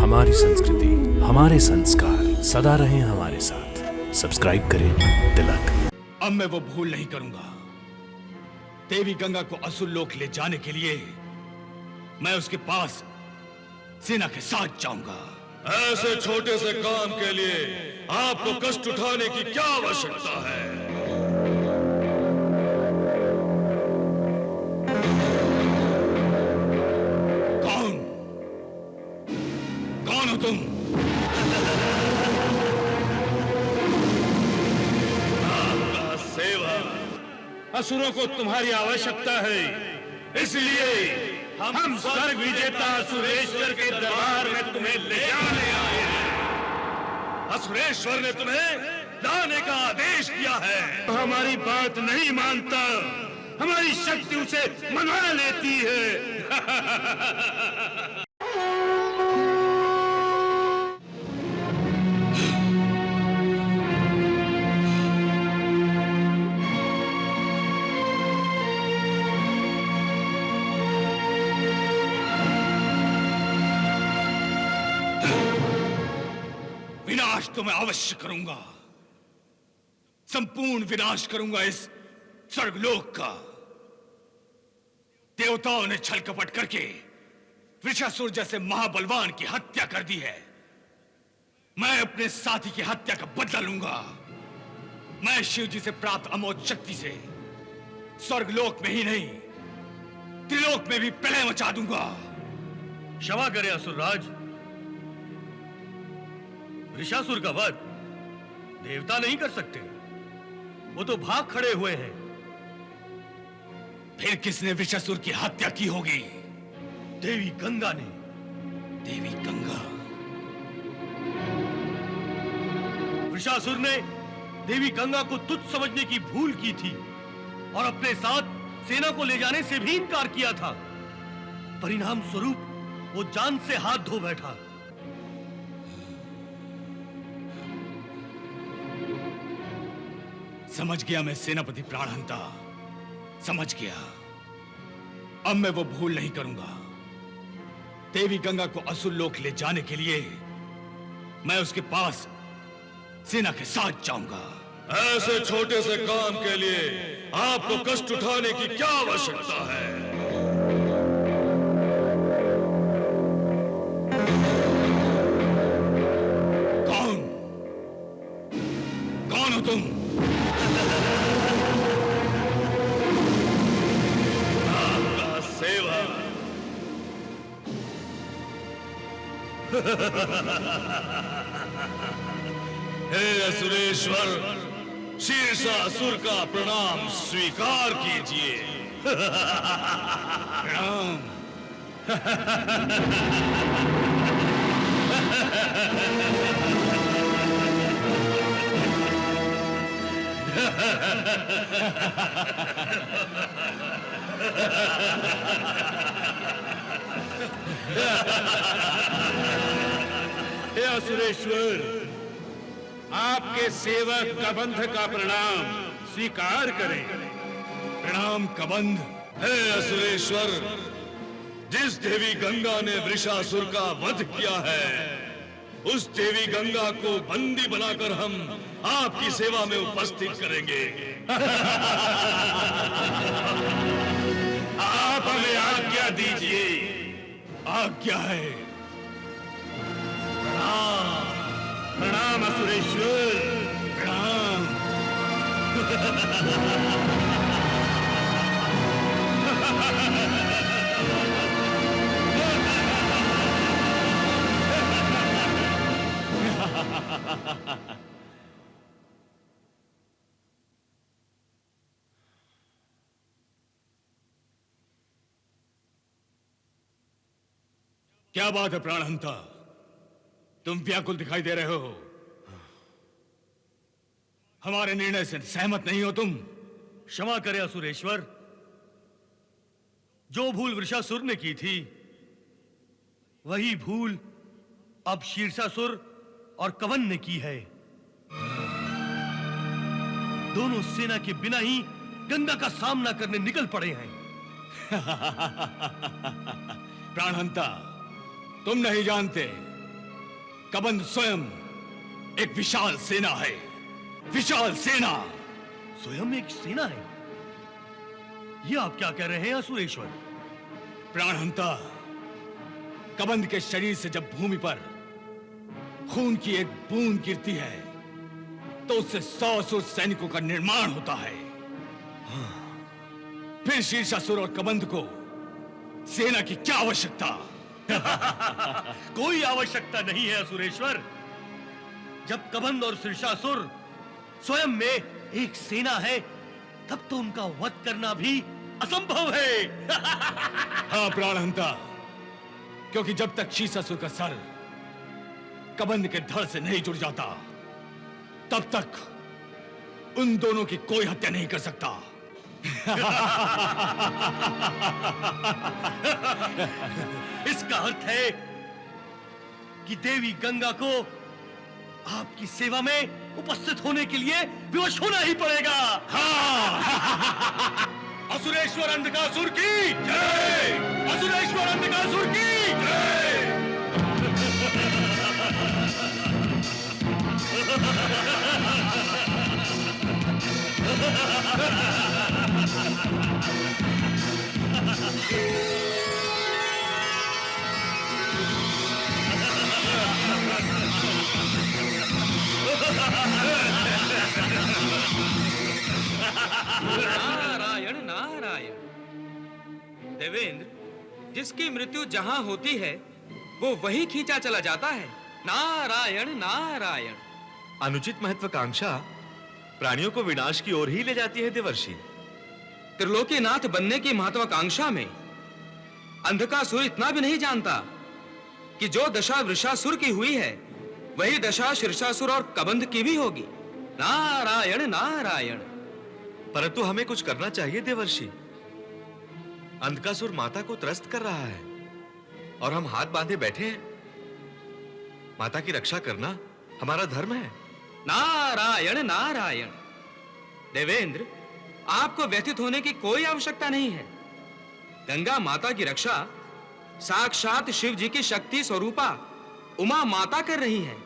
हमारी संस्कृति, हमारे संस्कार सदा रहें हमारे साथ। सब्सक्राइब करें तिलक। अब मैं वो भूल नहीं करूंगा। देवी गंगा को असुर लोक ले जाने के लिए मैं उसके पास सेना के साथ जाऊंगा। ऐसे छोटे से काम के लिए आपको कष्ट उठाने की क्या आवश्यकता है? कौन कौन हो तुम? आपका सेवक। असुरों को तुम्हारी आवश्यकता है, इसलिए हम स्वर्ग विजेता असुरेश्वर के दरबार में तुम्हें ले जाने आए हैं। असुरेश्वर ने तुम्हें लाने का आदेश दिया है। हमारी बात नहीं मानता, हमारी शक्ति उसे मना लेती है। विनाश तो मैं अवश्य करूंगा, संपूर्ण विनाश करूंगा इस स्वर्गलोक का। देवताओं ने छल कपट करके वृषासुर जैसे महाबलवान की हत्या कर दी है। मैं अपने साथी की हत्या का बदला लूंगा। मैं शिव जी से प्राप्त अमोघ शक्ति से स्वर्गलोक में ही नहीं, त्रिलोक में भी प्रलय मचा दूंगा। क्षमा करें असुरराज, वृषासुर का वध देवता नहीं कर सकते, वो तो भाग खड़े हुए हैं। फिर किसने वृषासुर की हत्या की होगी? देवी गंगा ने। देवी गंगा? वृषासुर ने देवी गंगा को तुच्छ समझने की भूल की थी और अपने साथ सेना को ले जाने से भी इनकार किया था। परिणाम स्वरूप वो जान से हाथ धो बैठा। समझ गया मैं सेनापति प्राणहंता, समझ गया। अब मैं वो भूल नहीं करूंगा। देवी गंगा को असुर लोक ले जाने के लिए मैं उसके पास सेना के साथ जाऊंगा। ऐसे छोटे से काम के लिए आपको कष्ट उठाने की क्या आवश्यकता है? कौन कौन हो तुम? आपका सेवक। हे असुरेश्वर, शीर्षासुर का प्रणाम स्वीकार कीजिए। प्रणाम। हे असुरेश्वर, आपके सेवक कबंध का प्रणाम स्वीकार करें। प्रणाम कबंध। हे असुरेश्वर, जिस देवी गंगा ने वृषासुर का वध किया है, उस देवी गंगा को बंदी बनाकर हम आपकी सेवा में उपस्थित करेंगे। आप हमें आज्ञा दीजिए। आज्ञा है। प्रणाम असुरेश्वर। प्रणाम। क्या बात है प्राणहंता, तुम व्याकुल दिखाई दे रहे हो। हमारे निर्णय से सहमत नहीं हो तुम? क्षमा करें असुरेश्वर, जो भूल वृषासुर ने की थी वही भूल अब शीर्षासुर और कवन ने की है। दोनों सेना के बिना ही गंगा का सामना करने निकल पड़े हैं। प्राणहंता, तुम नहीं जानते कबंध स्वयं एक विशाल सेना है, विशाल सेना। स्वयं एक सेना है? ये आप क्या कह रहे हैं असुरेश्वर? प्राणहंता, कबंध के शरीर से जब भूमि पर खून की एक बूंद गिरती है तो उससे 100 असुर सैनिकों का निर्माण होता है। फिर शीर्षासुर और कबंध को सेना की क्या आवश्यकता? कोई आवश्यकता नहीं है असुरेश्वर। जब कबंध और शीर्षासुर स्वयं में एक सेना है, तब तो उनका वध करना भी असंभव है। हाँ प्राणहंता, क्योंकि जब तक शीर्षासुर का सर कबंध के धड़ से नहीं जुड़ जाता, तब तक उन दोनों की कोई हत्या नहीं कर सकता। इसका अर्थ है कि देवी गंगा को आपकी सेवा में उपस्थित होने के लिए विवश होना ही पड़ेगा। हाँ। असुरेश्वर अंधकासुर की जय! असुरेश्वर अंधकासुर की जय! नारायण नारायण। देवेंद्र, जिसकी मृत्यु जहां होती है वो वहीं खींचा चला जाता है। नारायण नारायण। अनुचित महत्वाकांक्षा प्राणियों को विनाश की ओर ही ले जाती है देवर्षि। त्रिलोकीनाथ बनने की महत्वाकांक्षा में अंधकासुर इतना भी नहीं जानता कि जो दशा वृषासुर की हुई है वही दशा शीर्षासुर और कबंध की भी होगी। नारायण नारायण। परंतु हमें कुछ करना चाहिए देवर्षि। अंधकासुर माता को त्रस्त कर रहा है और हम हाथ बांधे बैठे हैं। माता की रक्षा करना हमारा धर्म है। नारायण नारायण। देवेंद्र, आपको व्यथित होने की कोई आवश्यकता नहीं है। गंगा माता की रक्षा साक्षात शिव जी की शक्ति स्वरूपा उमा माता कर रही है।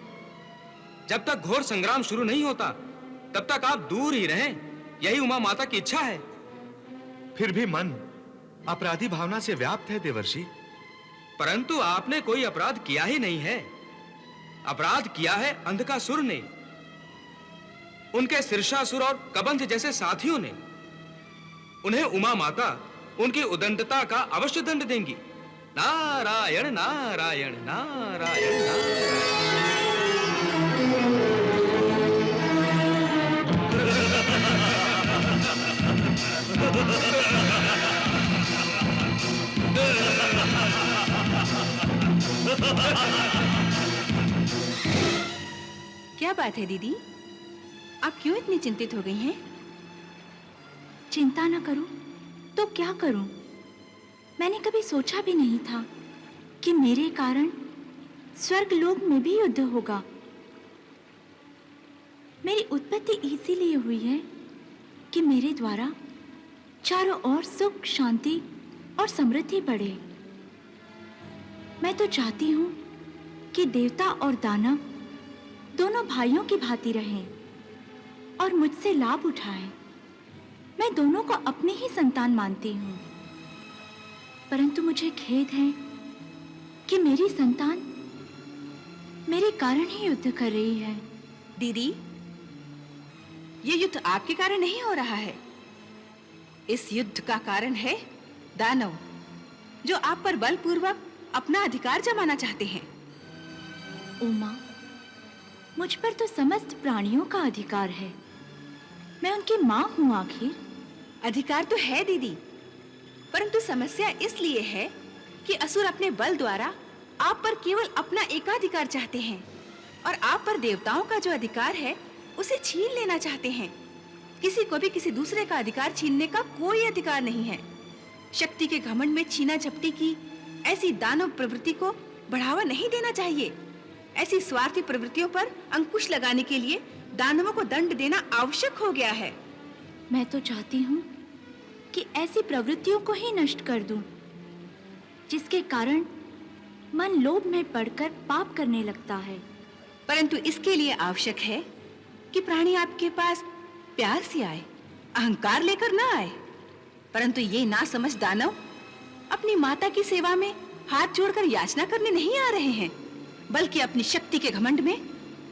जब तक घोर संग्राम शुरू नहीं होता तब तक आप दूर ही रहें, यही उमा माता की इच्छा है। फिर भी मन अपराधी भावना से व्याप्त है देवर्षि। परंतु आपने कोई अपराध किया ही नहीं है। अपराध किया है अंधकासुर ने, उनके शीर्षासुर और कबंध जैसे साथियों ने। उन्हें उमा माता उनकी उदंडता का अवश्य दंड देंगी। नारायण नारायण नारायण नारायण। क्या बात है दीदी, आप क्यों इतनी चिंतित हो गई हैं? चिंता न करूं तो क्या करूं? मैंने कभी सोचा भी नहीं था कि मेरे कारण स्वर्गलोक में भी युद्ध होगा। मेरी उत्पत्ति इसीलिए हुई है कि मेरे द्वारा चारों ओर सुख, शांति और समृद्धि बढ़े। मैं तो चाहती हूँ कि देवता और दानव दोनों भाइयों की भांति रहें और मुझसे लाभ उठाएं। मैं दोनों को अपनी ही संतान मानती हूँ, परंतु मुझे खेद है कि मेरी संतान मेरे कारण ही युद्ध कर रही है। दीदी, ये युद्ध आपके कारण नहीं हो रहा है। इस युद्ध का कारण है दानव, जो आप पर बलपूर्वक अपना अधिकार जमाना चाहते हैं। उमा, मुझ पर तो समस्त प्राणियों का अधिकार है। मैं उनकी माँ हूँ आखिर। अधिकार तो है दीदी, परंतु समस्या इसलिए है कि असुर अपने बल द्वारा आप पर केवल अपना एकाधिकार चाहते हैं और आप पर देवताओं का जो अधिकार है उसे छीन लेना चाहते हैं। किसी को भी किसी दूसरे का अधिकार छीनने का कोई अधिकार नहीं है। शक्ति के घमंड में छीना झपटी की ऐसी दानव प्रवृत्ति को बढ़ावा नहीं देना चाहिए। ऐसी स्वार्थी प्रवृत्तियों पर अंकुश लगाने के लिए दानवों को दंड देना आवश्यक हो गया है। मैं तो चाहती हूँ कि ऐसी प्रवृत्तियों को ही नष्ट कर दूं, जिसके कारण मन लोभ में पड़कर पाप करने लगता है। परंतु इसके लिए आवश्यक है कि प्राणी आपके पास प्यार से आए, अहंकार लेकर ना आए। परंतु ये ना समझ दानव अपनी माता की सेवा में हाथ जोड़कर याचना करने नहीं आ रहे हैं, बल्कि अपनी शक्ति के घमंड में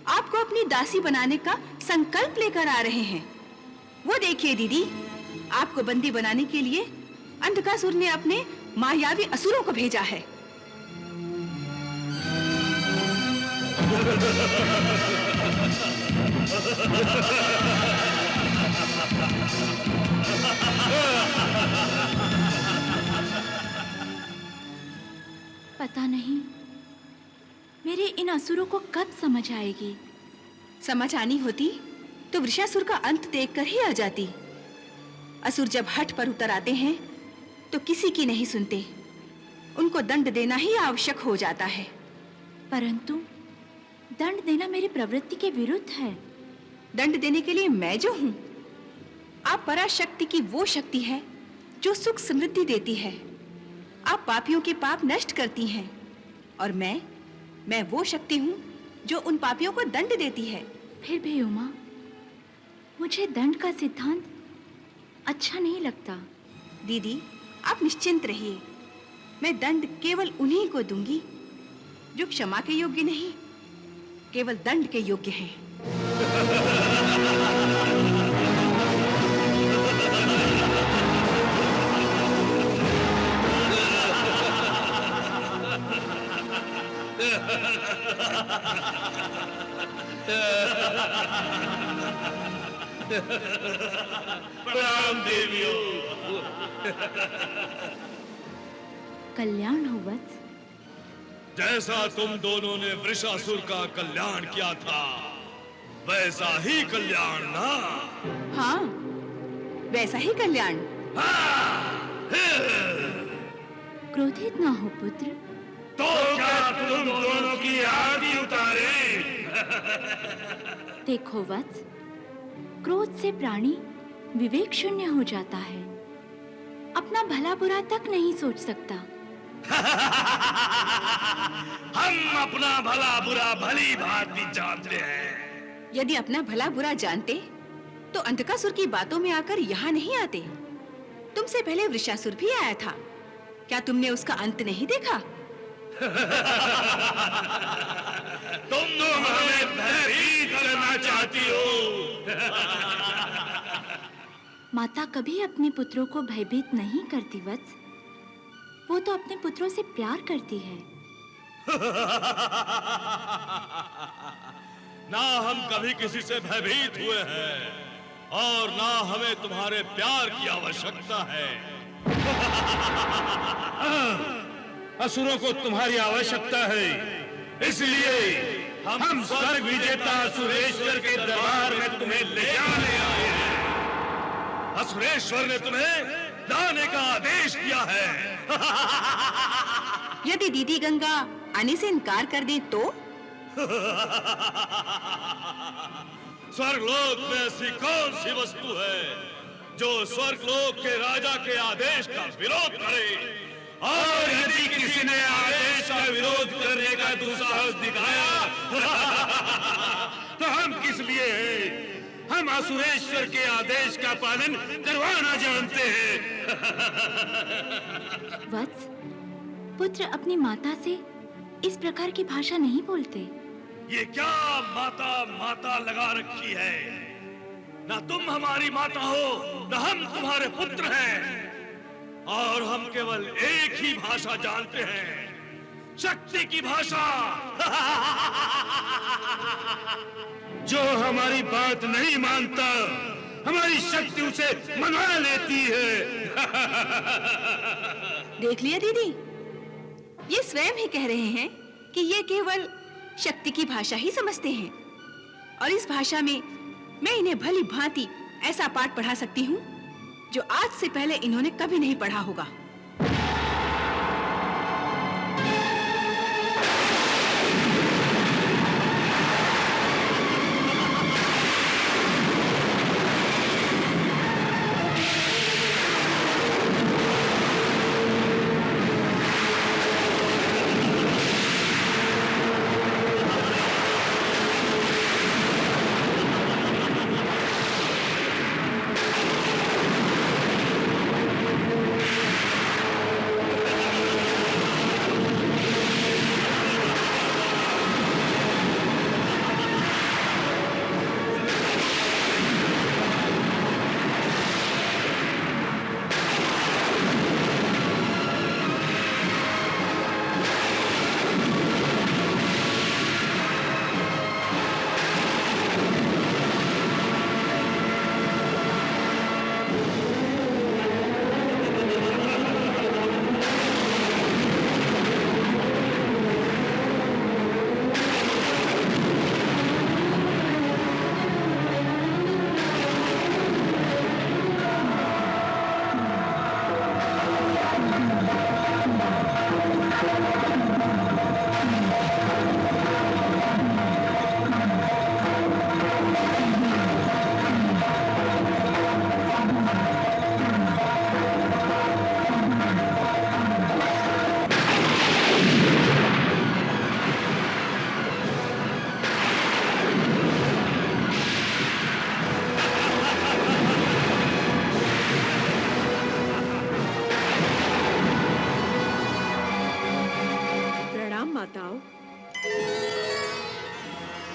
आपको अपनी दासी बनाने का संकल्प लेकर आ रहे हैं। वो देखिए दीदी, आपको बंदी बनाने के लिए अंधकासुर ने अपने मायावी असुरों को भेजा है। पता नहीं मेरे इन असुरों को कब समझ आएगी। समझ आनी होती तो वृषासुर का अंत देखकर ही आ जाती। असुर जब हठ पर उतर आते हैं तो किसी की नहीं सुनते, उनको दंड देना ही आवश्यक हो जाता है। परंतु दंड देना मेरी प्रवृत्ति के विरुद्ध है। दंड देने के लिए मैं जो हूं, आप पराशक्ति की वो शक्ति है जो सुख समृद्धि देती है। आप पापियों के पाप नष्ट करती हैं, और मैं वो शक्ति हूं जो उन पापियों को दंड देती है। फिर भी उमा, मुझे दंड का सिद्धांत अच्छा नहीं लगता। दीदी, आप निश्चिंत रहिए, मैं दंड केवल उन्हीं को दूंगी जो क्षमा के योग्य नहीं, केवल दंड के योग्य हैं। प्रणाम देवियों। कल्याण हो वत्स। जैसा तुम दोनों ने वृषासुर का कल्याण किया था, वैसा ही कल्याण ना? हाँ, वैसा ही कल्याण। क्रोधित ना हो पुत्र। तो क्या तुम दोनों की आरती उतारे? देखो वत्स, क्रोध से प्राणी विवेक शून्य हो जाता है, अपना भला बुरा तक नहीं सोच सकता। हम अपना भला बुरा भली भांति जानते हैं। यदि अपना भला बुरा जानते तो अंधकासुर की बातों में आकर यहाँ नहीं आते। तुमसे पहले वृषासुर भी आया था, क्या तुमने उसका अंत नहीं देखा? तुम हमें भयभीत करना चाहती हो। माता कभी अपने पुत्रों को भयभीत नहीं करती वत्स, वो तो अपने पुत्रों से प्यार करती है। ना हम कभी किसी से भयभीत हुए हैं, और ना हमें तुम्हारे प्यार की आवश्यकता है। असुरों को तुम्हारी आवश्यकता है, इसलिए हम स्वर्ग विजेता सुरेश्वर के दरबार में तुम्हें ले जाने आए हैं। असुरेश्वर ने तुम्हें लाने का आदेश दिया है। यदि दीदी गंगा आने से इनकार कर दे तो? स्वर्गलोक में ऐसी कौन सी वस्तु है जो स्वर्गलोक के राजा के आदेश का विरोध करे? और यदि किसी ने आदेश का विरोध करने का दुस्साहस दिखाया तो हम किस लिए हैं? हम असुरेश्वर के आदेश का पालन करवाना जानते हैं। वत्स, पुत्र अपनी माता से इस प्रकार की भाषा नहीं बोलते। ये क्या माता माता लगा रखी है? ना तुम हमारी माता हो, ना हम तुम्हारे पुत्र हैं, और हम केवल एक ही भाषा जानते हैं, शक्ति की भाषा। जो हमारी बात नहीं मानता, हमारी शक्ति उसे मना लेती है। देख लिया दीदी, ये स्वयं ही कह रहे हैं कि ये केवल शक्ति की भाषा ही समझते हैं, और इस भाषा में मैं इन्हें भली भांति ऐसा पाठ पढ़ा सकती हूँ जो आज से पहले इन्होंने कभी नहीं पढ़ा होगा।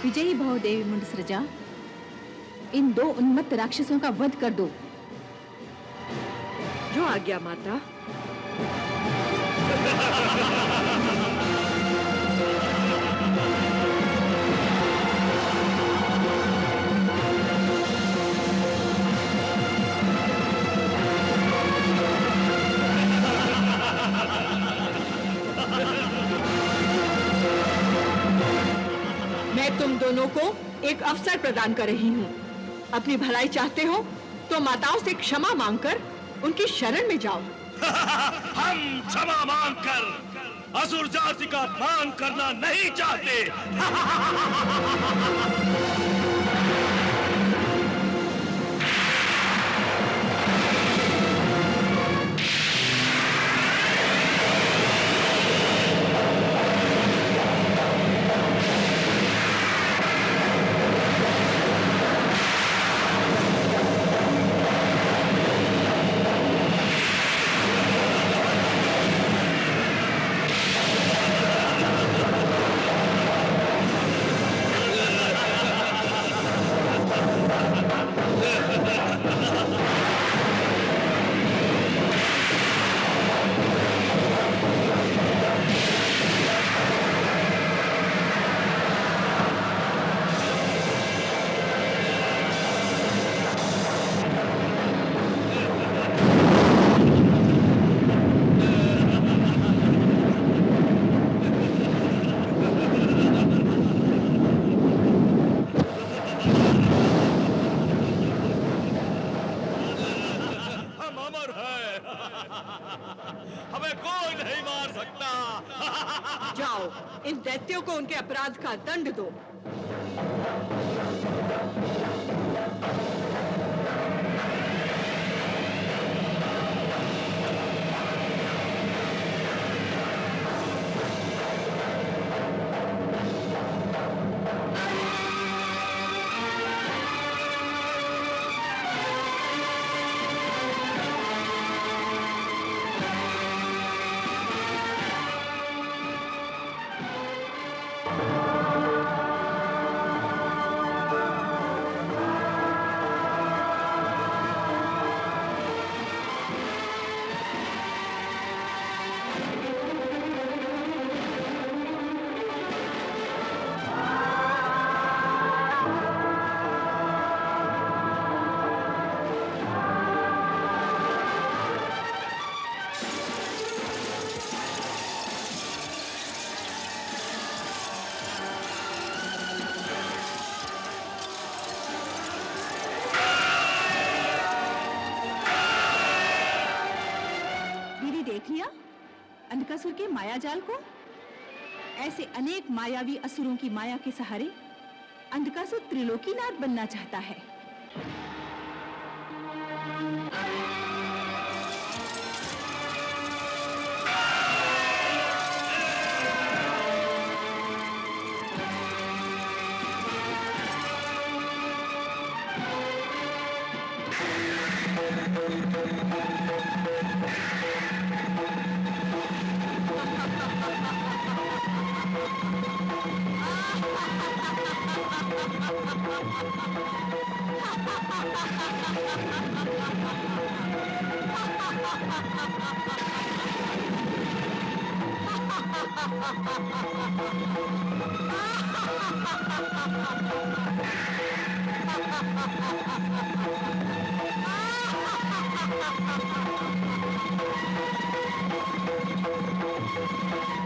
विजयी भव देवी मुंडसृजा, इन 2 उन्मत्त राक्षसों का वध कर दो। जो आज्ञा माता। मैं तुम दोनों को एक अवसर प्रदान कर रही हूँ। अपनी भलाई चाहते हो तो माताओं से क्षमा मांगकर उनकी शरण में जाओ। हम क्षमा मांगकर असुर जाति का अपमान करना नहीं चाहते। हमें कोई नहीं मार सकता। जाओ, इन दैत्यों को उनके अपराध का दंड दो। अंधकासुर के माया जाल को। ऐसे अनेक मायावी असुरों की माया के सहारे अंधकासुर त्रिलोकीनाथ बनना चाहता है।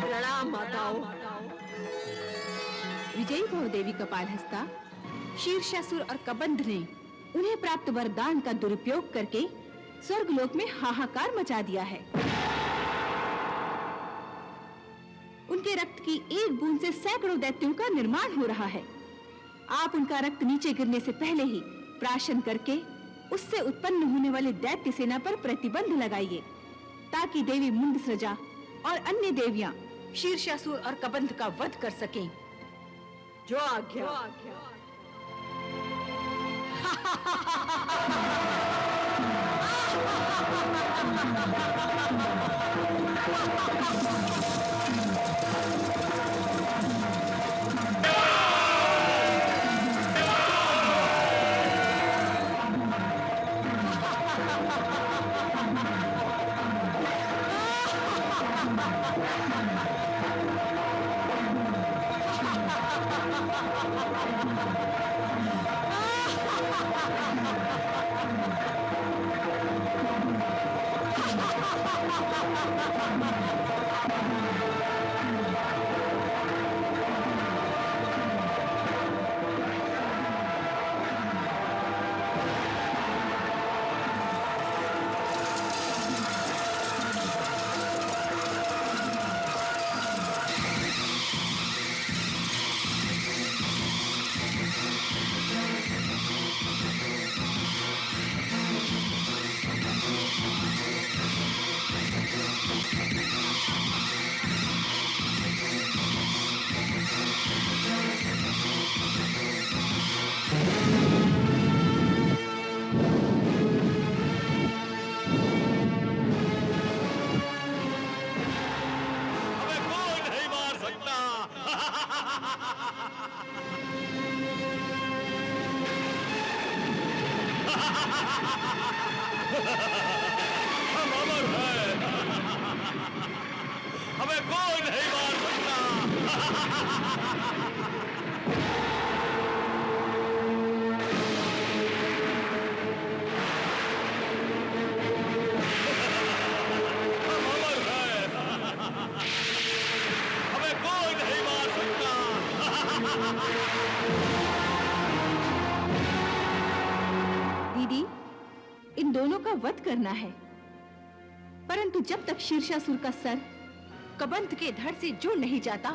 प्रणाम माताओं। विजयी भव देवी कपालहस्ता, शीर्षासुर और कबंध ने उन्हें प्राप्त वरदान का दुरुपयोग करके स्वर्गलोक में हाहाकार मचा दिया है। उनके रक्त की एक बूंद से सैकड़ों दैत्यों का निर्माण हो रहा है। आप उनका रक्त नीचे गिरने से पहले ही प्राशन करके उससे उत्पन्न होने वाली दैत्य सेना पर प्रतिबंध लगाइए, ताकि देवी मुंडसृजा और अन्य देवियां शीर्षासुर और कबंध का वध कर सकें। जो आज्ञा। का वध करना है, परंतु जब तक शीर्षासुर का सर कबंध के धड़ से जुड़ नहीं जाता,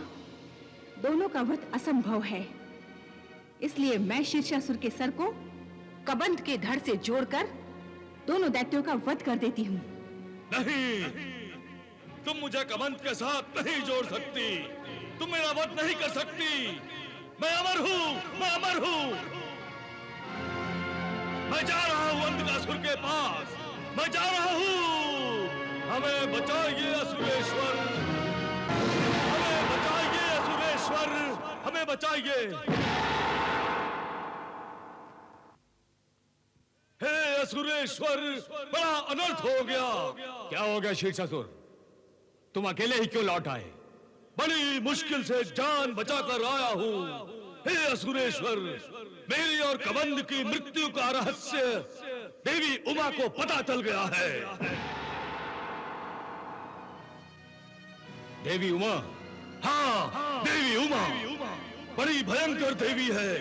दोनों का वध असंभव है। इसलिए मैं शीर्षासुर के सर को कबंध के धड़ से जोड़कर दोनों दैत्यों का वध कर देती हूँ। नहीं, तुम मुझे कबंध के साथ नहीं जोड़ सकती, तुम मेरा वध नहीं कर सकती। मैं अमर हूँ, मैं अमर हूँ। मैं जा रहा हूँ अंधकासुर के पास, मैं जा रहा हूँ। हमें बचाइए असुरेश्वर, हमें बचाइए असुरेश्वर, हमें बचाइए। हे असुरेश्वर, बड़ा अनर्थ हो गया। क्या हो गया शीर्षासुर? तुम अकेले ही क्यों लौट आए? बड़ी मुश्किल से जान बचाकर आया हूँ। हे असुरेश्वर, मेरी और कबंध की मृत्यु का रहस्य देवी उमा को पता चल गया है। देवी उमा? हाँ, देवी उमा बड़ी भयंकर देवी है।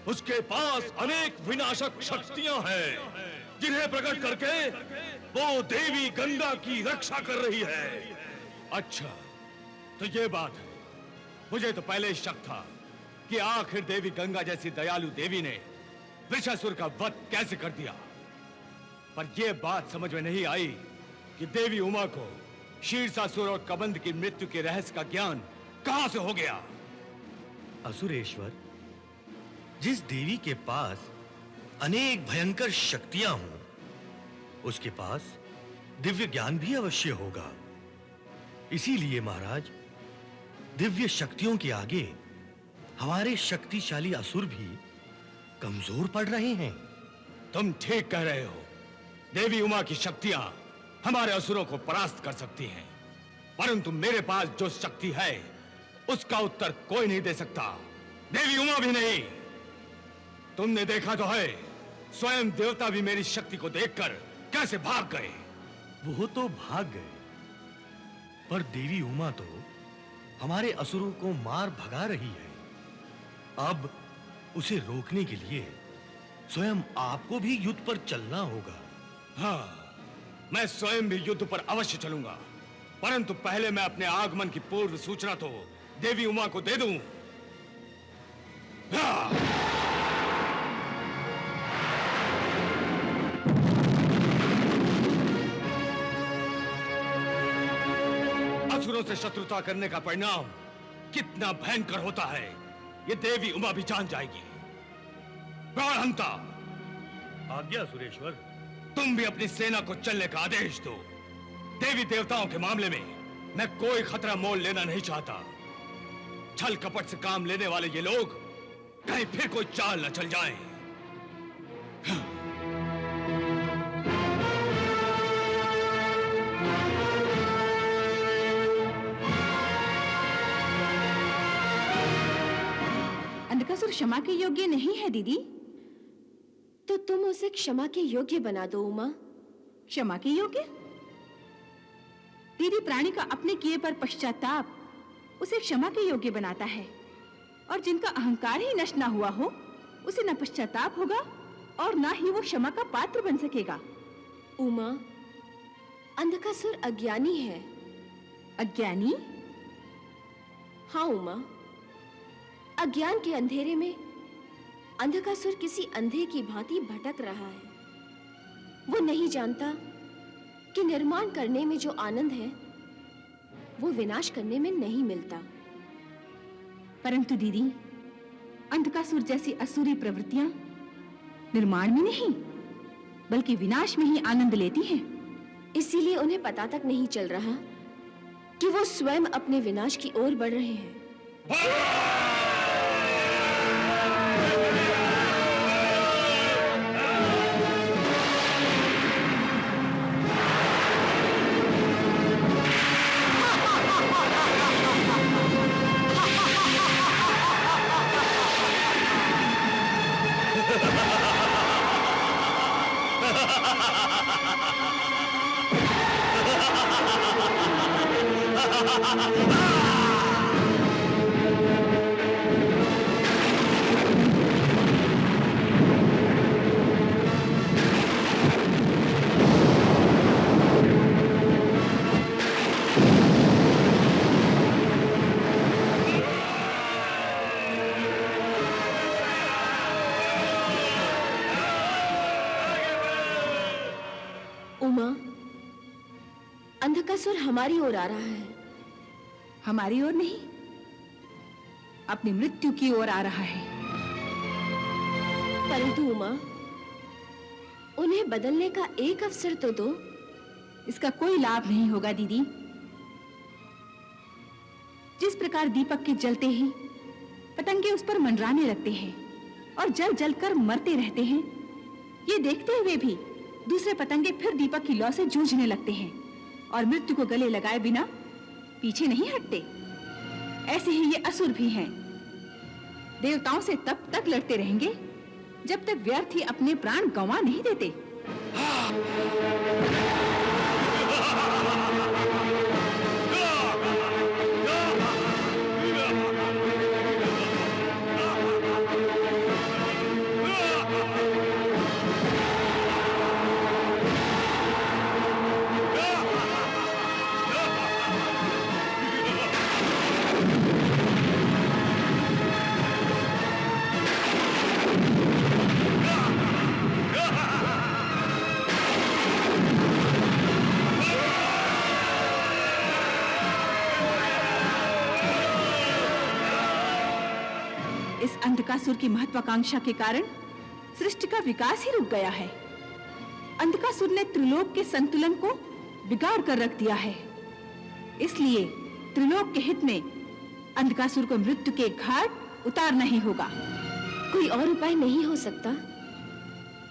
उसके पास अनेक विनाशक शक्तियां हैं, जिन्हें प्रकट करके वो देवी गंगा की रक्षा कर रही है। अच्छा, तो ये बात है। मुझे तो पहले ही शक था कि आखिर देवी गंगा जैसी दयालु देवी ने वृषासुर का वध कैसे कर दिया। पर यह बात समझ में नहीं आई कि देवी उमा को शीर्षासुर और कबंध की मृत्यु के रहस्य का ज्ञान कहां से हो गया। असुरेश्वर, जिस देवी के पास अनेक भयंकर शक्तियां हों, उसके पास दिव्य ज्ञान भी अवश्य होगा। इसीलिए महाराज, दिव्य शक्तियों के आगे हमारे शक्तिशाली असुर भी कमजोर पड़ रहे हैं। तुम ठीक कह रहे हो। देवी उमा की शक्तियां हमारे असुरों को परास्त कर सकती हैं, परंतु मेरे पास जो शक्ति है उसका उत्तर कोई नहीं दे सकता, देवी उमा भी नहीं। तुमने देखा तो है, स्वयं देवता भी मेरी शक्ति को देखकर कैसे भाग गए। वो तो भाग गए, पर देवी उमा तो हमारे असुरों को मार भगा रही है। अब उसे रोकने के लिए स्वयं आपको भी युद्ध पर चलना होगा। हाँ, मैं स्वयं भी युद्ध पर अवश्य चलूंगा, परंतु पहले मैं अपने आगमन की पूर्व सूचना तो देवी उमा को दे दूं। हाँ। असुरों से शत्रुता करने का परिणाम कितना भयंकर होता है, ये देवी उमा भी जान जाएगी। प्राणहंता, आज्ञा सुरेश्वर। तुम भी अपनी सेना को चलने का आदेश दो। देवी देवताओं के मामले में मैं कोई खतरा मोल लेना नहीं चाहता। छल कपट से काम लेने वाले ये लोग कहीं फिर कोई चाल न चल जाए। अंधकासुर क्षमा के योग्य नहीं है दीदी। तो तुम उसे क्षमा के योग्य बना दो उमा। क्षमा के योग्य? दीदी, प्राणी का अपने किए पर पश्चाताप उसे क्षमा के योग्य बनाता है, और जिनका अहंकार ही नष्ट ना हुआ हो उसे न पश्चाताप होगा और ना ही वो क्षमा का पात्र बन सकेगा। उमा, अंधकासुर अज्ञानी है। अज्ञानी? हाँ उमा, अज्ञान के अंधेरे में अंधकासुर किसी अंधे की भांति भटक रहा है। वो नहीं जानता कि निर्माण करने में जो आनंद है वो विनाश करने में नहीं मिलता। परंतु दीदी, अंधकासुर जैसी असुरी प्रवृत्तियां निर्माण में नहीं बल्कि विनाश में ही आनंद लेती हैं। इसीलिए उन्हें पता तक नहीं चल रहा कि वो स्वयं अपने विनाश की ओर बढ़ रहे हैं। अंधकासुर हमारी ओर आ रहा है। हमारी ओर नहीं, अपनी मृत्यु की ओर आ रहा है। परंतु उमा, उन्हें बदलने का एक अवसर तो दो। इसका कोई लाभ नहीं होगा दीदी। जिस प्रकार दीपक के जलते ही पतंगे उस पर मंडराने लगते हैं और जल जलकर मरते रहते हैं, ये देखते हुए भी दूसरे पतंगे फिर दीपक की लौ से जूझने लगते हैं और मृत्यु को गले लगाए बिना पीछे नहीं हटते। ऐसे ही ये असुर भी हैं। देवताओं से तब तक लड़ते रहेंगे जब तक व्यर्थ ही अपने प्राण गंवा नहीं देते। इस अंधकासुर की महत्वाकांक्षा के कारण सृष्टि का विकास ही रुक गया है। अंधकासुर ने त्रिलोक के संतुलन को बिगाड़ कर रख दिया है। इसलिए त्रिलोक के हित में अंधकासुर को मृत्यु के घाट उतारना ही होगा। कोई और उपाय नहीं हो सकता?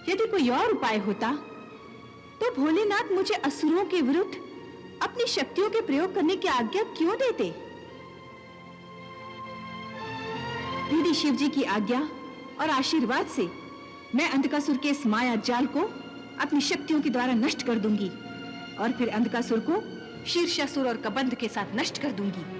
यदि कोई और उपाय होता तो भोलेनाथ मुझे असुरों के विरुद्ध अपनी शक्तियों के प्रयोग करने की आज्ञा क्यों देते? दीदी शिव जी की आज्ञा और आशीर्वाद से मैं अंधकासुर के इस माया जाल को अपनी शक्तियों के द्वारा नष्ट कर दूंगी और फिर अंधकासुर को शीर्षासुर और कबंध के साथ नष्ट कर दूंगी।